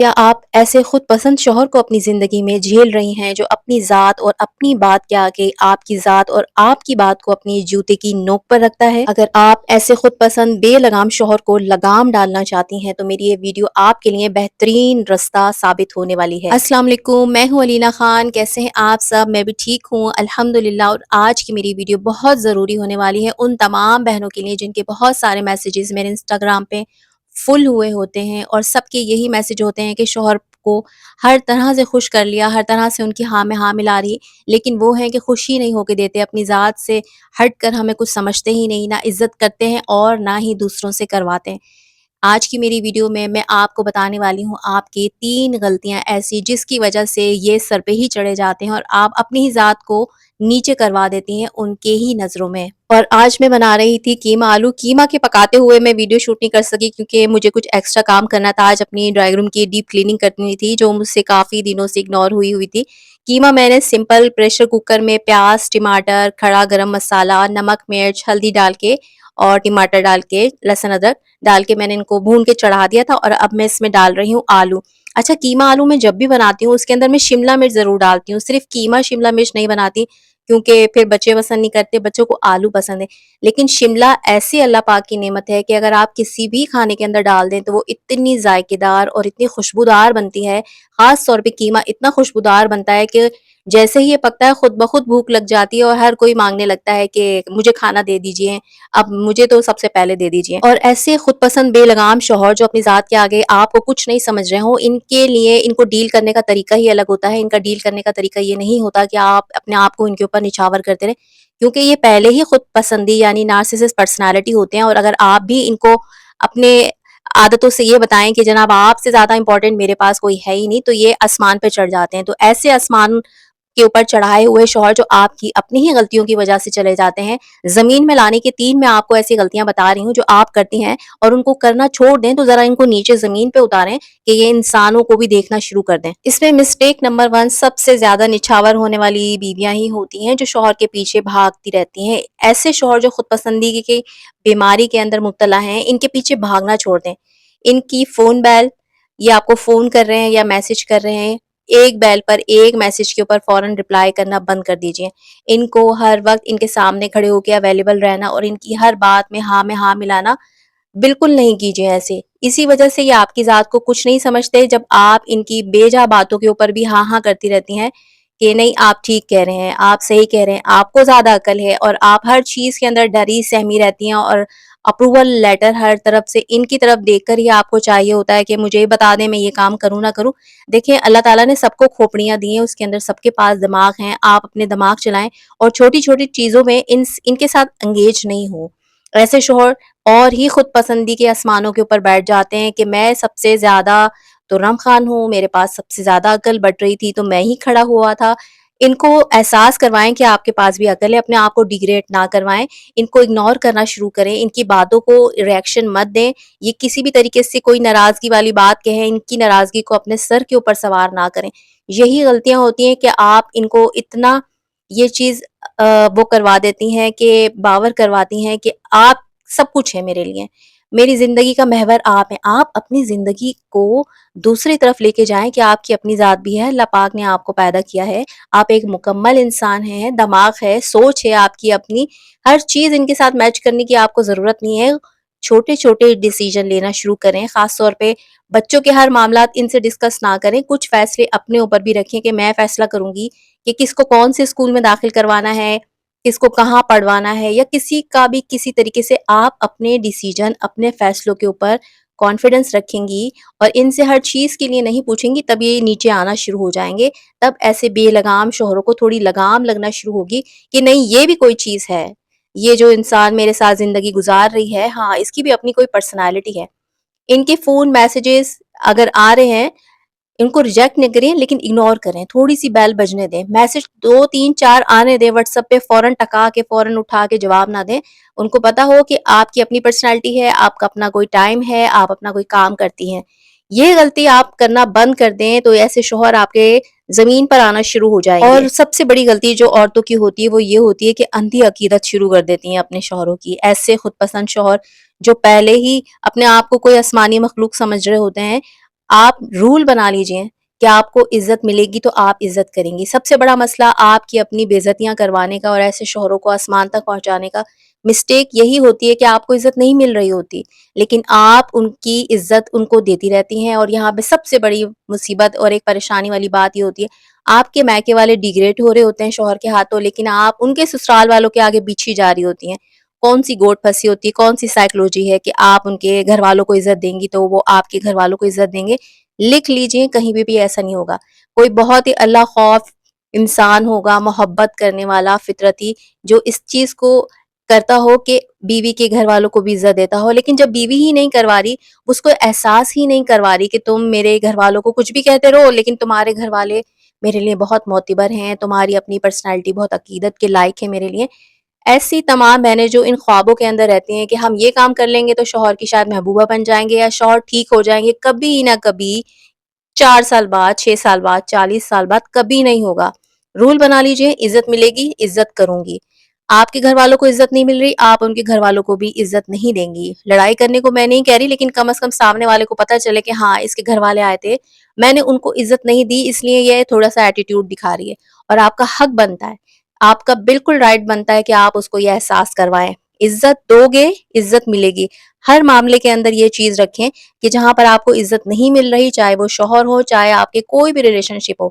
क्या आप ऐसे खुद पसंद शौहर को अपनी ज़िंदगी में झेल रही हैं जो अपनी ज़ात और अपनी बात के आगे आपकी ज़ात और आपकी बात को अपनी जूते की नोक पर रखता है? अगर आप ऐसे खुद पसंद बेलगाम शौहर को लगाम डालना चाहती हैं तो मेरी ये वीडियो आपके लिए बेहतरीन रास्ता साबित होने वाली है। अस्सलाम वालेकुम, मैं हूँ अलीना खान। कैसे हैं आप सब? मैं भी ठीक हूँ अल्हम्दुलिल्लाह। और आज की मेरी वीडियो बहुत ज़रूरी होने वाली है उन तमाम बहनों के लिए जिनके बहुत सारे मैसेजेस मेरे इंस्टाग्राम पे फुल हुए होते हैं और सबके यही मैसेज होते हैं कि शौहर को हर तरह से खुश कर लिया, हर तरह से उनकी हाँ में हाँ मिला रही, लेकिन वो है कि खुश ही नहीं होके देते, अपनी ज़ात से हट कर हमें कुछ समझते ही नहीं, ना इज़्ज़त करते हैं और ना ही दूसरों से करवाते हैं। आज की मेरी वीडियो में मैं आपको बताने वाली हूँ आपकी 3 गलतियाँ ऐसी जिसकी वजह से ये सर पे ही चढ़े जाते हैं और आप अपनी ही ज़ात को नीचे करवा देती हैं उनके ही नज़रों में। और आज मैं बना रही थी कीमा आलू। कीमा के पकाते हुए मैं वीडियो शूट नहीं कर सकी क्योंकि मुझे कुछ एक्स्ट्रा काम करना था। आज अपनी ड्राइंग रूम की डीप क्लीनिंग करनी थी जो मुझसे काफ़ी दिनों से इग्नोर हुई हुई थी। कीमा मैंने सिंपल प्रेशर कुकर में प्याज़, टमाटर, खड़ा गरम मसाला, नमक, मिर्च, हल्दी डाल के और टमाटर डाल के, लहसुन, अदरक डाल के मैंने इनको भून के चढ़ा दिया था और अब मैं इसमें डाल रही हूँ आलू। अच्छा, कीमा आलू मैं जब भी बनाती हूँ उसके अंदर मैं शिमला मिर्च ज़रूर डालती हूँ, सिर्फ़ कीमा शिमला मिर्च नहीं बनाती क्योंकि फिर बच्चे पसंद नहीं करते, बच्चों को आलू पसंद है। लेकिन शिमला ऐसी अल्लाह पाक की नेमत है कि अगर आप किसी भी खाने के अंदर डाल दें तो वो इतनी ज़ायकेदार और इतनी खुशबूदार बनती है। ख़ास तौर पे कीमा इतना खुशबूदार बनता है कि जैसे ही ये पकता है खुद ब खुद भूख लग जाती है और हर कोई माँगने लगता है कि मुझे खाना दे दीजिए, अब मुझे तो सबसे पहले दे दीजिए। और ऐसे खुद पसंद बेलगाम शौहर जो अपनी ज़ात के आगे आपको कुछ नहीं समझ रहे हों, इनके लिए इनको डील करने का तरीका ही अलग होता है। इनका डील करने का तरीका ये नहीं होता कि आप अपने आप को इनके ऊपर निछावर करते रहें, क्योंकि ये पहले ही खुद पसंदी यानी नार्सिसिस्ट पर्सनैलिटी होते हैं। और अगर आप भी इनको अपने आदतों से ये बताएं कि जनाब आपसे ज़्यादा इंपॉर्टेंट मेरे पास कोई है ही नहीं, तो ये आसमान पे चढ़ जाते हैं। तो ऐसे आसमान के ऊपर चढ़ाए हुए शौहर जो आपकी अपनी ही गलतियों की वजह से चले जाते हैं, ज़मीन में लाने के 3 मैं आपको ऐसी गलतियाँ बता रही हूँ जो आप करती हैं और उनको करना छोड़ दें तो ज़रा इनको नीचे ज़मीन पे उतारें कि ये इंसानों को भी देखना शुरू कर दें। इसमें मिस्टेक नंबर 1, सबसे ज़्यादा निछावर होने वाली बीवियाँ ही होती हैं जो शौहर के पीछे भागती रहती हैं। ऐसे शौहर जो खुद पसंदगी की बीमारी के अंदर मुब्तला हैं, इनके पीछे भागना छोड़ दें। इनकी फ़ोन बेल, ये आपको फ़ोन कर रहे हैं या मैसेज कर रहे हैं, एक बेल पर एक मैसेज के ऊपर फ़ौरन रिप्लाई करना बंद कर दीजिए। इनको हर वक़्त इनके सामने खड़े होके अवेलेबल रहना और इनकी हर बात में हाँ मिलाना बिल्कुल नहीं कीजिए ऐसे। इसी वजह से ये आपकी ज़ात को कुछ नहीं समझते जब आप इनकी बेजा बातों के ऊपर भी हाँ करती रहती हैं कि नहीं आप ठीक कह रहे हैं, आप सही कह रहे हैं, आपको ज़्यादा अकल है और आप हर चीज़ के अंदर डरी सहमी रहती हैं और अप्रूवल लेटर हर तरफ से इनकी तरफ देखकर ही आपको चाहिए होता है कि मुझे बता दें मैं ये काम करूँ ना करूँ। देखिए अल्लाह ताला ने सबको खोपड़ियाँ दी हैं, उसके अंदर सबके पास दिमाग हैं, आप अपने दिमाग चलाएँ और छोटी-छोटी चीज़ों में इनके साथ एंगेज नहीं हो। ऐसे शौहर और ही खुद पसंदी के आसमानों के ऊपर बैठ जाते हैं कि मैं सबसे ज़्यादा तुर्रम खान हूँ, मेरे पास सबसे ज़्यादा अकल बँट रही थी तो मैं ही खड़ा हुआ था। इनको एहसास करवाएँ कि आपके पास भी अकल है, अपने आप को डिग्रेड ना करवाएँ, इनको इग्नोर करना शुरू करें, इनकी बातों को रिएक्शन मत दें। ये किसी भी तरीके से कोई नाराज़गी वाली बात कहें, इनकी नाराज़गी को अपने सर के ऊपर सवार ना करें। यही गलतियाँ होती हैं कि आप इनको इतना ये चीज़ वो करवा देती हैं कि बावर करवाती हैं कि आप सब कुछ है मेरे लिए। मेरी ज़िंदगी का महवर आप हैं। आप अपनी ज़िंदगी को दूसरी तरफ लेके जाएँ कि आपकी अपनी ज़ात भी है, अल्लाह पाक ने आपको पैदा किया है। आप एक मुकम्मल इंसान हैं, दिमाग है, सोच है आपकी अपनी। हर चीज़ इनके साथ मैच करने की आपको ज़रूरत नहीं है। छोटे-छोटे डिसीज़न लेना शुरू करें, ख़ास तौर पे बच्चों के हर मामलात इनसे डिस्कस ना करें। कुछ फ़ैसले अपने ऊपर भी रखें कि मैं फ़ैसला करूँगी कि किसको कौन से स्कूल में दाखिल करवाना है, किसको कहाँ पढ़वाना है या किसी का भी किसी तरीके से आप अपने डिसीजन, अपने फैसलों के ऊपर कॉन्फिडेंस रखेंगी और इनसे हर चीज़ के लिए नहीं पूछेंगी, तब ये नीचे आना शुरू हो जाएँगे। तब ऐसे बेलगाम शौहरों को थोड़ी लगाम लगना शुरू होगी कि नहीं ये भी कोई चीज़ है। ये जो इंसान मेरे साथ ज़िंदगी गुज़ार रही है, हाँ, इसकी भी अपनी कोई पर्सनैलिटी है। इनके फ़ोन मैसेजेस अगर आ रहे हैं, इनको रिजेक्ट नहीं करें लेकिन इग्नोर करें, थोड़ी-सी बेल बजने दें। मैसेज 2, 3, 4 आने दें व्हाट्सएप पे, फ़ौरन टका के फ़ौरन उठा के जवाब ना दें। उनको पता हो कि आपकी अपनी पर्सनैलिटी है, आपका अपना कोई टाइम है, आप अपना कोई काम करती हैं। ये गलती आप करना बंद कर दें तो ऐसे शौहर आपके ज़मीन पर आना शुरू हो जाएँगे। और सबसे बड़ी गलती जो औरतों की होती है वो ये होती है कि अंधी अकीदत शुरू कर देती हैं अपने शौहरों की। ऐसे खुद पसंद शौहर जो पहले ही अपने आप को कोई आसमानी मखलूक समझ रहे होते हैं, آپ رول بنا لیجئے کہ آپ کو عزت ملے گی تو آپ عزت کریں گی۔ سب سے بڑا مسئلہ آپ کی اپنی بے عزتیاں کروانے کا اور ایسے شوہروں کو آسمان تک پہنچانے کا مسٹیک یہی ہوتی ہے کہ آپ کو عزت نہیں مل رہی ہوتی، لیکن آپ ان کی عزت ان کو دیتی رہتی ہیں۔ اور یہاں پہ سب سے بڑی مصیبت اور ایک پریشانی والی بات یہ ہوتی ہے، آپ کے میکے والے ڈیگریڈ ہو رہے ہوتے ہیں شوہر کے ہاتھوں، لیکن آپ ان کے سسرال والوں کے آگے پیچھے جا رہی ہوتی ہیں۔ کون سی گوٹ پھنسی ہوتی ہے، کون سی سائیکولوجی ہے کہ آپ ان کے گھر والوں کو عزت دیں گی تو وہ آپ کے گھر والوں کو عزت دیں گے؟ لکھ لیجئے، کہیں بھی ایسا نہیں ہوگا۔ کوئی بہت ہی اللہ خوف انسان ہوگا، محبت کرنے والا فطرتی، جو اس چیز کو کرتا ہو کہ بیوی کے گھر والوں کو بھی عزت دیتا ہو، لیکن جب بیوی ہی نہیں کروا رہی، اس کو احساس ہی نہیں کروا رہی کہ تم میرے گھر والوں کو کچھ بھی کہتے رہو لیکن تمہارے گھر والے میرے لیے بہت معتبر ہیں، تمہاری اپنی پرسنالٹی بہت عقیدت کے لائق ہے میرے لیے، ایسی تمام بہنیں جو ان خوابوں کے اندر رہتی ہیں کہ ہم یہ کام کر لیں گے تو شوہر کی شاید محبوبہ بن جائیں گے یا شوہر ٹھیک ہو جائیں گے، کبھی نہ کبھی 4 سال بعد، 6 سال بعد، 40 سال بعد کبھی نہیں ہوگا۔ رول بنا لیجئے، عزت ملے گی، عزت کروں گی۔ آپ کے گھر والوں کو عزت نہیں مل رہی، آپ ان کے گھر والوں کو بھی عزت نہیں دیں گی۔ لڑائی کرنے کو میں نہیں کہہ رہی، لیکن کم از کم سامنے والے کو پتہ چلے کہ ہاں اس کے گھر والے آئے تھے، میں نے ان کو عزت نہیں دی اس لیے یہ تھوڑا سا ایٹیٹیوڈ دکھا رہی ہے، اور آپ کا حق بنتا ہے، آپ کا بالکل رائٹ بنتا ہے کہ آپ اس کو یہ احساس کروائیں۔ عزت دو گے، عزت ملے گی۔ ہر معاملے کے اندر یہ چیز رکھیں کہ جہاں پر آپ کو عزت نہیں مل رہی، چاہے وہ شوہر ہو، چاہے آپ کے کوئی بھی ریلیشن شپ ہو،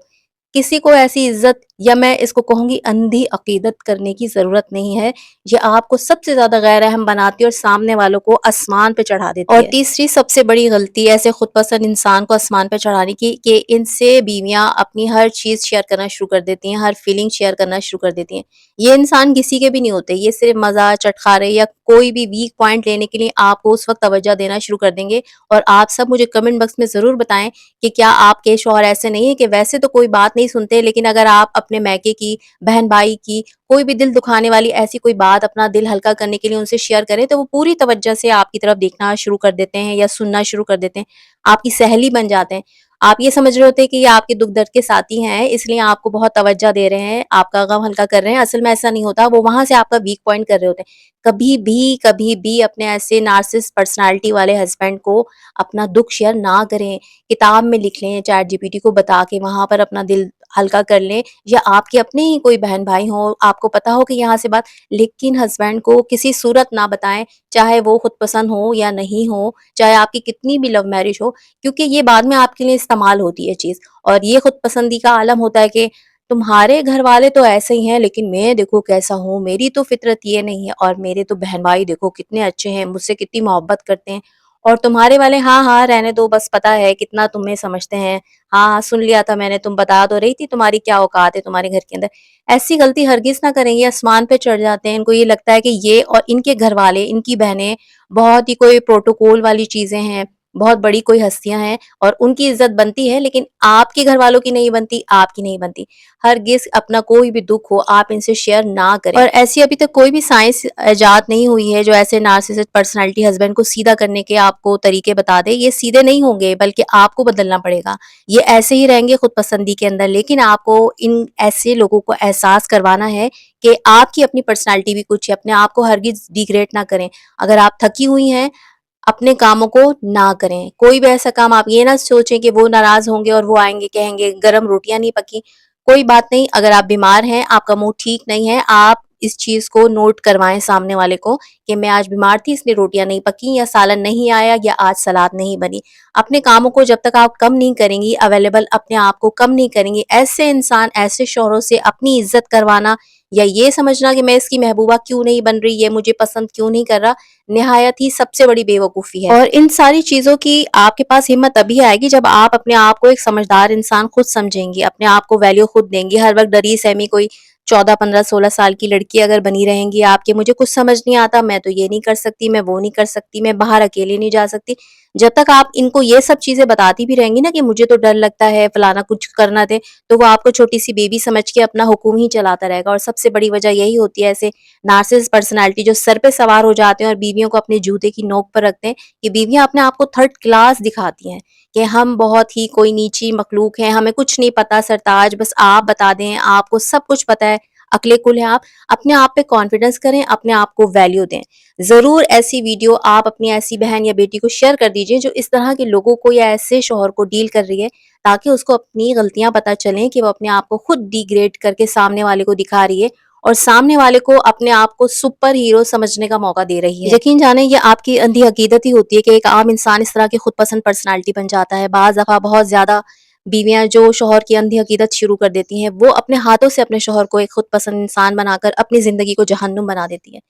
کسی کو ایسی عزت یا میں اس کو کہوں گی اندھی عقیدت کرنے کی ضرورت نہیں ہے۔ یہ آپ کو سب سے زیادہ غیر اہم بناتی ہے اور سامنے والوں کو آسمان پہ چڑھا دیتی ہے۔ اور تیسری سب سے بڑی غلطی ایسے خود پسند انسان کو آسمان پہ چڑھانے کی کہ ان سے بیویاں اپنی ہر چیز شیئر کرنا شروع کر دیتی ہیں، ہر فیلنگ شیئر کرنا شروع کر دیتی ہیں۔ یہ انسان کسی کے بھی نہیں ہوتے، یہ صرف مزہ چٹخارے یا کوئی بھی ویک پوائنٹ لینے کے لیے آپ کو اس وقت توجہ دینا شروع کر دیں گے۔ اور آپ سب مجھے کمنٹ باکس میں ضرور بتائیں کہ کیا آپ کے شوہر ایسے نہیں ہیں کہ ویسے تو کوئی بات نہیں سنتے، لیکن اگر آپ اپنے میکے کی، بہن بھائی کی کوئی بھی دل دکھانے والی ایسی کوئی بات اپنا دل ہلکا کرنے کے لیے ان سے شیئر کریں تو وہ پوری توجہ سے آپ کی طرف دیکھنا شروع کر دیتے ہیں یا سننا شروع کر دیتے ہیں، آپ کی سہیلی بن جاتے ہیں۔ آپ یہ سمجھ رہے ہوتے ہیں کہ یہ آپ کے دکھ درد کے ساتھی ہیں، اس لیے آپ کو بہت توجہ دے رہے ہیں، آپ کا غم ہلکا کر رہے ہیں، اصل میں ایسا نہیں ہوتا، وہ وہاں سے آپ کا ویک پوائنٹ کر رہے ہوتے ہیں۔ کبھی بھی اپنے ایسے نارسسٹ پرسنالٹی والے ہسبینڈ کو اپنا دکھ شیئر نہ کریں، کتاب میں لکھ لیں، چیٹ جی پی ٹی کو بتا کے وہاں پر اپنا دل ہلکا کر لیں، یا آپ کے اپنے ہی کوئی بہن بھائی ہوں، آپ کو پتا ہو کہ یہاں سے بات، لیکن ہسبینڈ کو کسی صورت نہ بتائیں، چاہے وہ خود پسند ہو یا نہیں ہو، چاہے آپ کی کتنی بھی لو میرج ہو، کیونکہ یہ بعد میں آپ کے لیے استعمال ہوتی ہے چیز، اور یہ خود پسندی کا عالم ہوتا ہے کہ تمہارے گھر والے تو ایسے ہی ہیں لیکن میں دیکھو کیسا ہوں، میری تو فطرت یہ نہیں ہے، اور میرے تو بہن بھائی دیکھو کتنے اچھے ہیں، مجھ سے کتنی محبت کرتے ہیں، اور تمہارے والے ہاں ہاں رہنے دو، بس پتا ہے کتنا تمہیں سمجھتے ہیں، ہاں ہاں سن لیا تھا میں نے، تم بتا تو رہی تھی تمہاری کیا اوقات ہے تمہارے گھر کے اندر۔ ایسی غلطی ہرگز نہ کریں، یہ آسمان پہ چڑھ جاتے ہیں، ان کو یہ لگتا ہے کہ یہ اور ان کے گھر والے، ان کی بہنیں بہت ہی کوئی پروٹوکول والی چیزیں ہیں، بہت بڑی کوئی ہستیاں ہیں، اور ان کی عزت بنتی ہے، لیکن آپ کے گھر والوں کی نہیں بنتی، آپ کی نہیں بنتی۔ ہرگز اپنا کوئی بھی دکھ ہو آپ ان سے شیئر نہ کریں۔ اور ایسی ابھی تک کوئی بھی سائنس ایجاد نہیں ہوئی ہے جو ایسے نارسسسٹ پرسنالٹی ہسبینڈ کو سیدھا کرنے کے آپ کو طریقے بتا دے، یہ سیدھے نہیں ہوں گے بلکہ آپ کو بدلنا پڑے گا، یہ ایسے ہی رہیں گے خود پسندی کے اندر، لیکن آپ کو ان ایسے لوگوں کو احساس کروانا ہے کہ آپ کی اپنی پرسنالٹی بھی کچھ ہے، اپنے آپ کو ہرگز ڈیگریڈ نہ کریں۔ اگر آپ تھکی ہوئی ہیں اپنے کاموں کو نہ کریں، کوئی بھی ایسا کام آپ یہ نہ سوچیں کہ وہ ناراض ہوں گے اور وہ آئیں گے کہیں گے گرم روٹیاں نہیں پکی، کوئی بات نہیں، اگر آپ بیمار ہیں، آپ کا موڈ ٹھیک نہیں ہے، آپ اس چیز کو نوٹ کروائیں سامنے والے کو کہ میں آج بیمار تھی اس لیے روٹیاں نہیں پکی، یا سالن نہیں آیا، یا آج سلاد نہیں بنی۔ اپنے کاموں کو جب تک آپ کم نہیں کریں گی، اویلیبل اپنے آپ کو کم نہیں کریں گی، ایسے انسان، ایسے شوہروں سے اپنی عزت کروانا یا یہ سمجھنا کہ میں اس کی محبوبہ کیوں نہیں بن رہی، یہ مجھے پسند کیوں نہیں کر رہا، نہایت ہی سب سے بڑی بے وقوفی ہے۔ اور ان ساری چیزوں کی آپ کے پاس ہمت تبھی آئے گی جب آپ اپنے آپ کو ایک سمجھدار انسان خود سمجھیں گی، اپنے آپ کو ویلیو خود دیں گی۔ ہر وقت ڈری سہمی کوئی 14 15 16 سال کی لڑکی اگر بنی رہیں گی آپ کے، مجھے کچھ سمجھ نہیں آتا، میں تو یہ نہیں کر سکتی، میں وہ نہیں کر سکتی، میں باہر اکیلے نہیں جا سکتی، جب تک آپ ان کو یہ سب چیزیں بتاتی بھی رہیں گی نا کہ مجھے تو ڈر لگتا ہے فلانا کچھ کرنا دے، تو وہ آپ کو چھوٹی سی بیبی سمجھ کے اپنا حکم ہی چلاتا رہے گا۔ اور سب سے بڑی وجہ یہی ہوتی ہے ایسے نارسس پرسنالٹی جو سر پہ سوار ہو جاتے ہیں اور بیویوں کو اپنے جوتے کی نوک پر رکھتے ہیں، یہ بیویاں اپنے آپ کو تھرڈ کلاس دکھاتی ہیں کہ ہم بہت ہی کوئی نیچی مخلوق ہیں، ہمیں کچھ نہیں پتا سرتاج، بس آپ بتا دیں، آپ کو سب کچھ پتا ہے، अक्ले कुल हैं आप। अपने आप पे कॉन्फिडेंस करें, अपने आप को वैल्यू दें। ज़रूर ऐसी वीडियो आप अपनी ऐसी बहन या बेटी को शेयर कर दीजिए जो इस तरह के लोगों को या ऐसे शौहर को डील कर रही है, ताकि उसको अपनी गलतियाँ पता चलें कि वो अपने आप को खुद डिग्रेड करके सामने वाले को दिखा रही है और सामने वाले को अपने आप को सुपर हीरो समझने का मौका दे रही है। यकीन जाने ये आपकी अंधी अकीदत ही होती है कि एक आम इंसान इस तरह की खुद पसंद पर्सनालिटी बन जाता है। बाज़ दफ़ा बहुत ज़्यादा बीवियाँ जो शौहर की अंधी अकीदत शुरू कर देती हैं, वो अपने हाथों से अपने शौहर को एक खुद पसंद इंसान बनाकर अपनी ज़िंदगी को जहन्नुम बना देती हैं।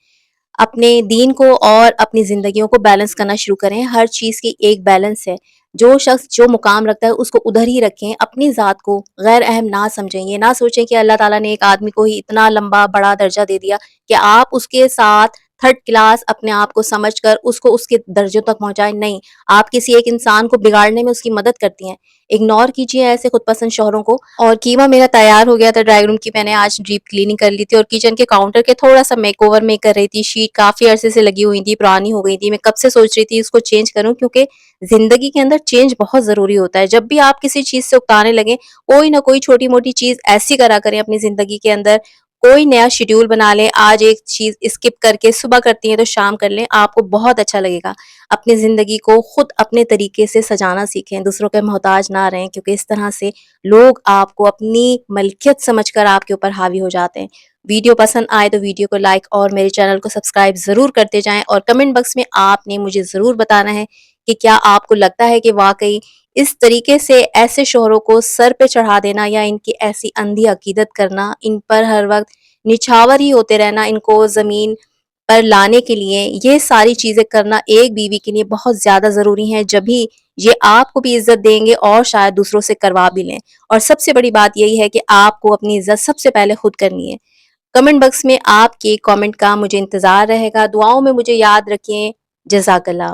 अपने दीन को और अपनी ज़िंदगियों को बैलेंस करना शुरू करें। हर चीज़ की एक बैलेंस है। जो शख्स जो मुकाम रखता है उसको उधर ही रखें। अपनी ज़ात को गैर अहम ना समझें। ये ना सोचें कि अल्लाह ताला ने एक आदमी को ही इतना लंबा बड़ा दर्जा दे दिया कि आप उसके साथ थर्ड क्लास अपने आप को समझकर उसको उसके दर्जों तक पहुँचाएँ। नहीं, आप किसी एक इंसान को बिगाड़ने में उसकी मदद करती हैं। इग्नोर कीजिए ऐसे खुद पसंद शौहरों को। और कीमा मेरा तैयार हो गया था ड्राइंग रूम की, मैंने आज डीप क्लीनिंग कर ली थी और किचन के काउंटर के थोड़ा-सा मेकओवर मैं कर रही थी। शीट काफ़ी अरसे से लगी हुई थी, पुरानी हो गई थी। मैं कब से सोच रही थी इसको चेंज करूँ, क्योंकि ज़िंदगी के अंदर चेंज बहुत ज़रूरी होता है। जब भी आप किसी चीज़ से उकताने लगें, कोई ना कोई छोटी-मोटी चीज़ ऐसी करा करें अपनी ज़िंदगी के अंदर, कोई नया शेड्यूल बना लें, आज एक चीज़ स्किप करके सुबह करती हैं तो शाम कर लें, आपको बहुत अच्छा लगेगा। अपनी ज़िंदगी को खुद अपने तरीके से सजाना सीखें, दूसरों के मोहताज ना रहें, क्योंकि इस तरह से लोग आपको अपनी मलकियत समझकर आपके ऊपर हावी हो जाते हैं। वीडियो पसंद आए तो वीडियो को लाइक और मेरे चैनल को सब्सक्राइब ज़रूर करते जाएँ और कमेंट बॉक्स में आपने मुझे ज़रूर बताना है कि क्या आपको लगता है कि वाक़ई इस तरीके से ऐसे शौहरों को सर पे चढ़ा देना या इनकी ऐसी अंधी अकीदत करना, इन पर हर वक़्त निछावर ही होते रहना, इनको ज़मीन पर लाने के लिए ये सारी चीज़ें करना एक बीवी के लिए बहुत ज़्यादा ज़रूरी है। जभी ये आपको भी इज़्ज़त देंगे और शायद दूसरों से करवा भी लें। और सबसे बड़ी बात यही है कि आपको अपनी इज़्ज़त सबसे पहले खुद करनी है। कमेंट बॉक्स में आपके कमेंट का मुझे इंतज़ार रहेगा। दुआओं में मुझे याद रखें। जज़ाकल्लाह।